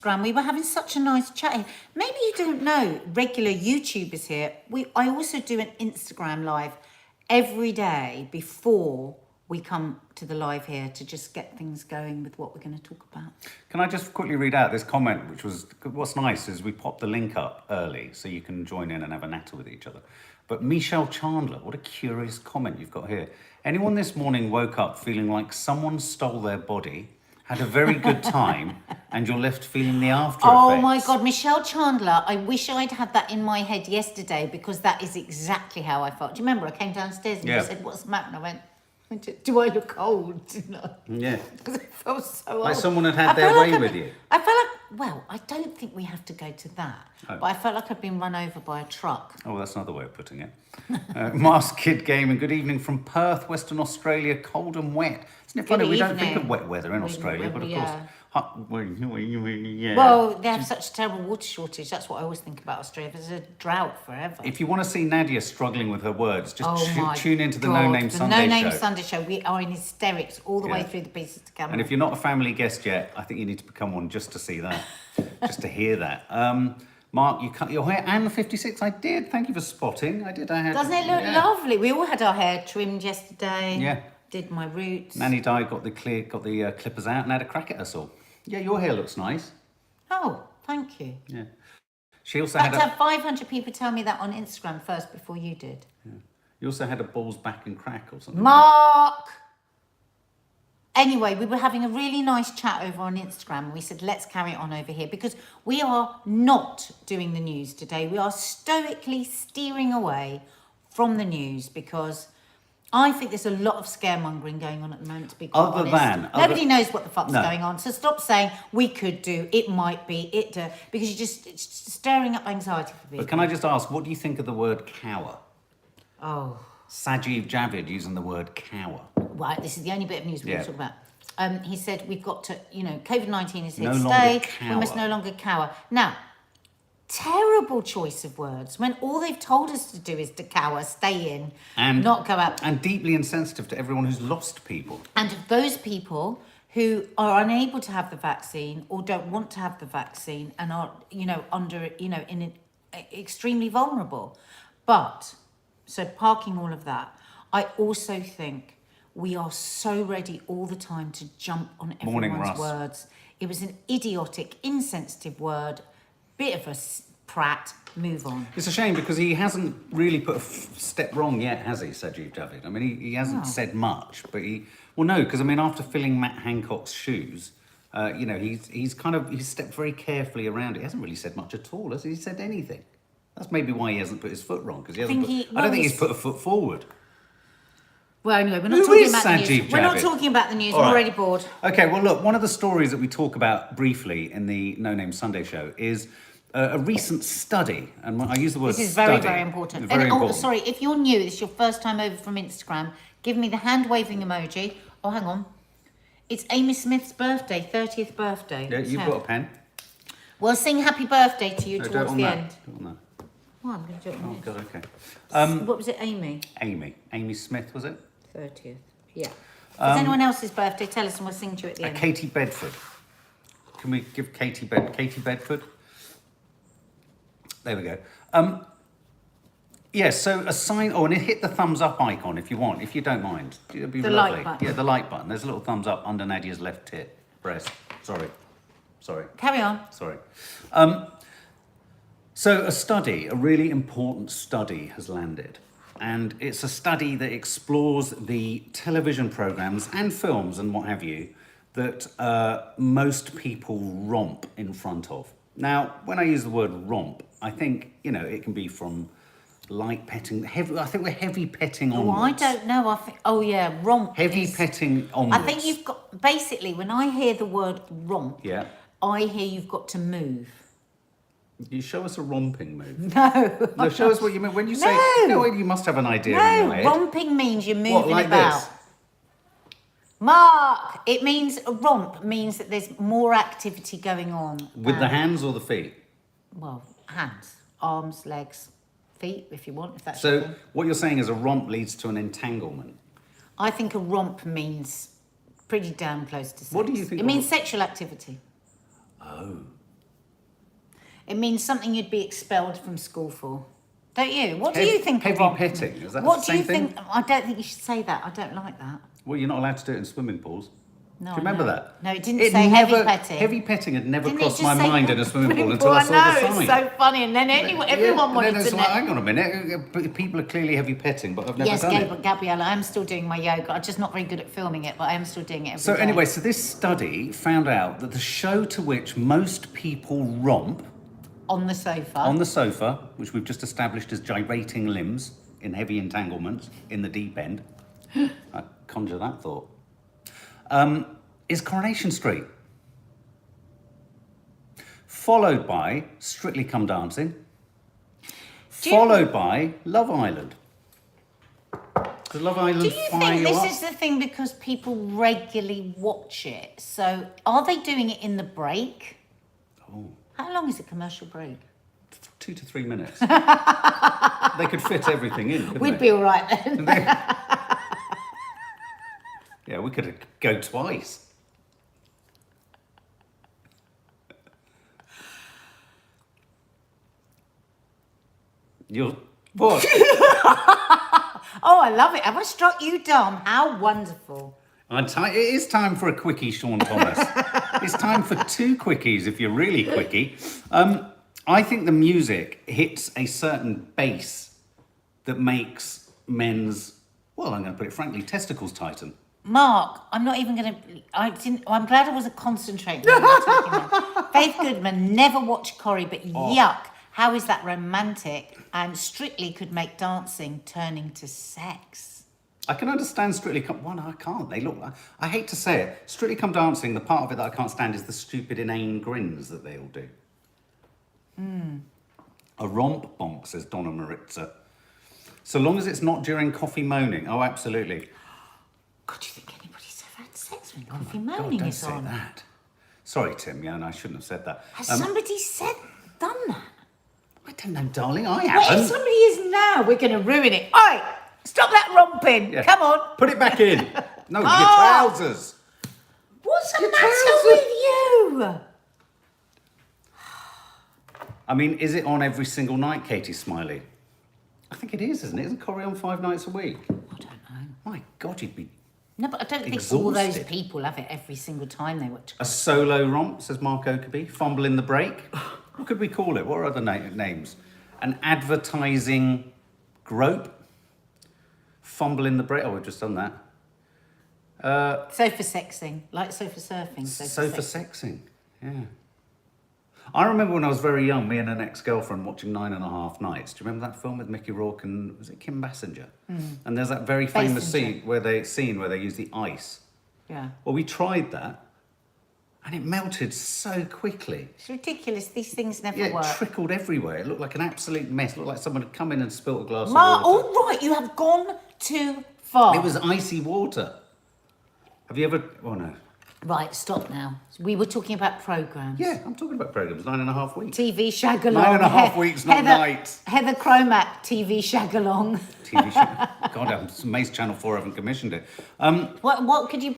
We were having such a nice chat here. Maybe you don't know, regular YouTubers here, I also do an Instagram live every day before we come to the live here to just get things going with what we're going to talk about. Can I just quickly read out this comment, which was, what's nice is we popped the link up early so you can join in and have a natter with each other. But Michelle Chandler, what a curious comment you've got here. Anyone this morning woke up feeling like someone stole their body, had a very good time, and you're left feeling the after effects? Oh my God, Michelle Chandler, I wish I'd had that in my head yesterday because that is exactly how I felt. Do you remember I came downstairs and you said, what's the matter? And I went, do I look old? Yeah. Because it felt so old. Like someone had their way with you. I felt like, well, I don't think we have to go to that. Oh. But I felt like I'd been run over by a truck. Oh, that's another way of putting it. Masked Kid Gaming, good evening from Perth, Western Australia, cold and wet. Isn't it funny? We don't think of wet weather in Australia, but of course... Well, they have such a terrible water shortage. That's what I always think about Australia. There's a drought forever. If you want to see Nadia struggling with her words, just tune into the No Name Sunday Show. No Name Sunday Show. We are in hysterics all the way through the pieces to camera. And if you're not a family guest yet, I think you need to become one just to see that, just to hear that. Mark, you cut your hair and the 56. I did. Thank you for spotting. I did. Doesn't it look lovely? We all had our hair trimmed yesterday. Yeah. Did my roots. Nanny Di got the clippers out and had a crack at us all. Yeah, your hair looks nice. Oh, thank you. Yeah. She also had 500 people tell me that on Instagram first before you did. Yeah. You also had a balls back and crack or something. Mark! Anyway, we were having a really nice chat over on Instagram and we said, let's carry it on over here because we are not doing the news today. We are stoically steering away from the news because I think there's a lot of scaremongering going on at the moment, to be quite honest. Nobody knows what the fuck's going on. So stop saying we could do, it might be, because it's stirring up anxiety for people. But can I just ask, what do you think of the word cower? Oh. Sajeev Javid using the word cower. Right, this is the only bit of news we're going to talk about. He said we've got to, COVID-19 is here to stay. We must no longer cower. Now, terrible choice of words when all they've told us to do is to cower, stay in, and not go out. And deeply insensitive to everyone who's lost people. And those people who are unable to have the vaccine or don't want to have the vaccine and are, extremely vulnerable. But, so parking all of that, I also think we are so ready all the time to jump on everyone's words. It was an idiotic, insensitive word. Bit of a prat, move on. It's a shame because he hasn't really put a step wrong yet, has he, Sajeev Javid? I mean, he hasn't said much, but after filling Matt Hancock's shoes, he's stepped very carefully around it. He hasn't really said much at all, has he? Said anything? That's maybe why he hasn't put his foot wrong, because I don't think he's put a foot forward. Well, anyway, we're not talking about the news. We're not talking about the news. We're already bored. Okay, well, look, one of the stories that we talk about briefly in the No Name Sunday Show is a recent study, and I use the word study. This is very, very important. Sorry, if you're new, this is your first time over from Instagram, give me the hand-waving emoji. Oh, hang on. It's Amy Smith's birthday, 30th birthday. Yeah, you've got a pen. Well, sing happy birthday to you towards the end. Do it on that. Well, I'm going to do it on this. Oh, God, okay. What was it, Amy? Amy Smith, was it? 30th, yeah. If it's anyone else's birthday, tell us and we'll sing to you at the end. Katie Bedford. Can we give Katie Bedford? There we go. So a sign... Oh, and hit the thumbs up icon if you want, if you don't mind. It'd be lovely. Like button. Yeah, the like button. There's a little thumbs up under Nadia's left breast. Sorry. Carry on. Sorry. So a really important study has landed. And it's a study that explores the television programs and films and what have you that most people romp in front of. Now, when I use the word romp, I think, it can be from light petting, I think we're heavy petting onwards. Oh, I don't know. Romp. Heavy petting onwards. I think you've got, basically, when I hear the word romp, I hear you've got to move. You show us a romping move. No, show us what you mean. When you say, you must have an idea in your head. Romping means you're moving about. This? Mark, it means a romp means that there's more activity going on. With the hands or the feet? Well, hands, arms, legs, feet, if you want, if that's So what you're saying is a romp leads to an entanglement? I think a romp means pretty damn close to sex. What do you think? It means sexual activity. Oh. It means something you'd be expelled from school for. Don't you? What do you think of Heavy romp? petting, is that What the do you same think? thing? I don't think you should say that. I don't like that. Well, you're not allowed to do it in swimming pools. No, Do you remember I know. that? No, it didn't say heavy petting. Heavy petting had never Didn't it crossed just my say mind in a swimming pool swimming until I saw the know, sign. it's so funny. And then everyone wanted it's to like, know. hang on a minute, people are clearly heavy petting, but I've never Yes, done it. Gabriella, I am still doing my yoga. I'm just not very good at filming it, but I am still doing it every So day. anyway, so this study found out that the show to which most people romp On the sofa. on the sofa, which we've just established as gyrating limbs in heavy entanglements in the deep end, I conjure that thought, is Coronation Street. Followed by Strictly Come Dancing, followed by Love Island. Does Love Island Do you fire think you this up? is the thing because people regularly watch it? So are they doing it in the break? Oh, How long is a commercial break? 2 to 3 minutes. They could fit everything in, couldn't We'd they? be all right then. Yeah, we could go twice. You're what? Oh, I love it. Have I struck you dumb? How wonderful. It is time for a quickie, Sean Thomas. It's time for 2 quickies if you're really quickie. I think the music hits a certain bass that makes men's, well, I'm going to put it frankly, testicles tighten. Mark, I'm not even going to... I'm glad I wasn't concentrating on what you're talking about. Faith Goodman, never watched Corrie, but yuck. How is that romantic? And Strictly could make dancing turn into sex. I can understand Strictly Come... Well, no, I can't. They look like... I hate to say it. Strictly Come Dancing, the part of it that I can't stand is the stupid, inane grins that they all do. A romp bonk, says Donna Maritza. So long as it's not during coffee moaning. Oh, absolutely. God, do you think anybody's ever had sex when coffee God, moaning don't is say on? that. Sorry, Tim. Yeah, no, I shouldn't have said that. Has somebody done that? I don't know, darling. I Well, if haven't. somebody is now, we're going to ruin it. Oi, stop that romping. Yeah. Come on. Put it back in. No, your Oh. trousers. What's the Your matter trousers. with you? I mean, is it on every single night, Katie Smiley? I think it is, isn't it? Isn't Corrie on 5 nights a week? I don't know. My God, you'd be... No, but I don't think all those Exhausted. people have it every single time they watch. A solo romp, says Mark Oakerby. Fumble in the break. What could we call it? What are other names? An advertising grope? Fumble in the break. Oh, we've just done that. Sofa sexing, like sofa surfing. Sofa sexing. Yeah. I remember when I was very young, me and an ex-girlfriend watching 9.5 Nights. Do you remember that film with Mickey Rourke and, was it Kim Basinger? And there's that very famous scene where they use the ice. Yeah. Well, we tried that, and it melted so quickly. It's ridiculous. These things never Yeah, it work. trickled everywhere. It looked like an absolute mess. It looked like someone had come in and spilt a glass of Mark, water. all right, you have gone too far. It was icy water. Have you ever... Oh, no. Right, stop now. We were talking about programmes. Yeah, I'm talking about programmes. 9.5 weeks. TV shag-along. 9.5 weeks, not nights. Heather Cromack, TV shag-along. TV show. God, I'm amazed Channel 4 haven't commissioned it. What could you